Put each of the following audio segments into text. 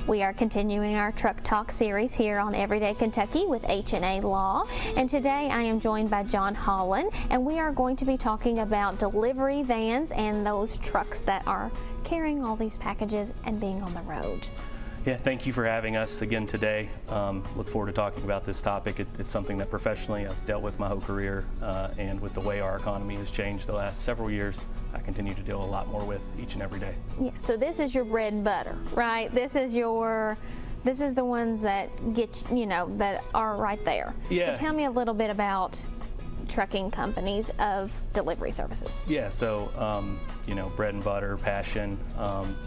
We are continuing our Truck Talk series here on Everyday Kentucky with H&A Law, and today I am joined by Jon Hollan, and we are going to be talking about delivery vans and those trucks that are carrying all these packages and being on the road. Yeah, thank you for having us again today. Look forward to talking about this topic. It's something that professionally I've dealt with my whole career, and with the way our economy has changed the last several years, I continue to deal a lot more with each and every day. Yeah, so this is your bread and butter, right? This is the ones that get, that are right there. Yeah. So tell me a little bit about trucking companies of delivery services. Yeah, so bread and butter, passion.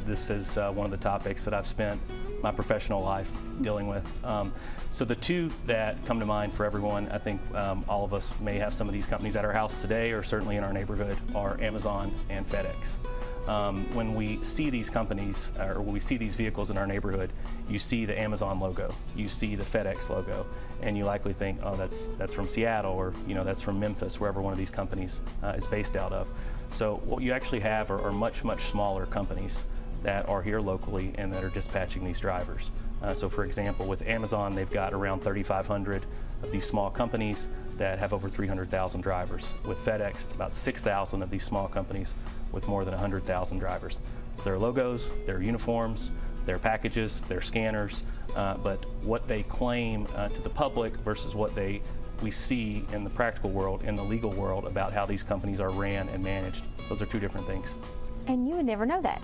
This is one of the topics that I've spent my professional life dealing with. So the two that come to mind for everyone, I think all of us may have some of these companies at our house today or certainly in our neighborhood, are Amazon and FedEx. When we see these companies, or when we see these vehicles in our neighborhood, you see the Amazon logo, you see the FedEx logo, and you likely think, oh, that's from Seattle, or that's from Memphis, wherever one of these companies is based out of. So what you actually have are much, much smaller companies that are here locally and that are dispatching these drivers. So for example, with Amazon, they've got around 3,500 of these small companies that have over 300,000 drivers. With FedEx, it's about 6,000 of these small companies with more than 100,000 drivers. It's their logos, their uniforms, their packages, their scanners, but what they claim to the public versus what we see in the practical world, in the legal world, about how these companies are ran and managed, those are two different things. And you would never know that.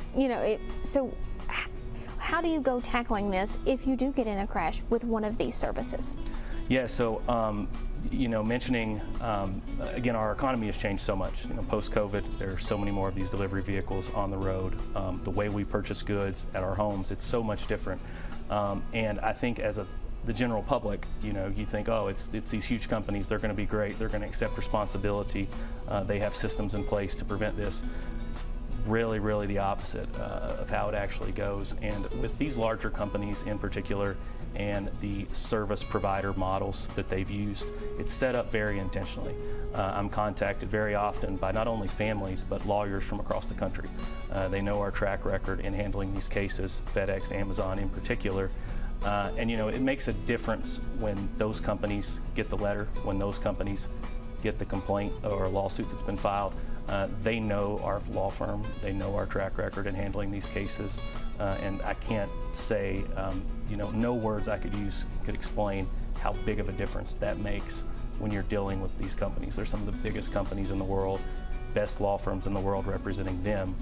So how do you go tackling this if you do get in a crash with one of these services? Yeah, so mentioning, again, our economy has changed so much. Post-COVID, there are so many more of these delivery vehicles on the road. The way we purchase goods at our homes, it's so much different. And I think as the general public, you think, oh, it's these huge companies, they're going to be great, they're going to accept responsibility, they have systems in place to prevent this. It's really, really the opposite of how it actually goes. And with these larger companies in particular, and the service provider models that they've used, it's set up very intentionally. I'm contacted very often by not only families, but lawyers from across the country. They know our track record in handling these cases, FedEx, Amazon in particular. And it makes a difference when those companies get the letter, when those companies get the complaint or a lawsuit that's been filed. They know our law firm, they know our track record in handling these cases, and I can't say, no words I could use could explain how big of a difference that makes when you're dealing with these companies. They're some of the biggest companies in the world, best law firms in the world representing them,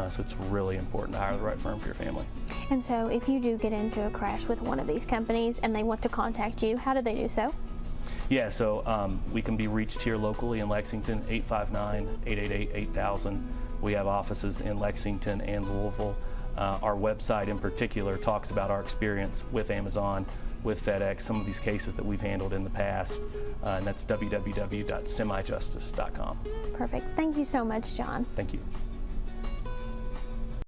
so it's really important to hire the right firm for your family. And so if you do get into a crash with one of these companies and they want to contact you, how do they do so? Yeah, so we can be reached here locally in Lexington, 859-888-8000. We have offices in Lexington and Louisville. Our website in particular talks about our experience with Amazon, with FedEx, some of these cases that we've handled in the past, and that's www.semijustice.com. Perfect. Thank you so much, Jon. Thank you.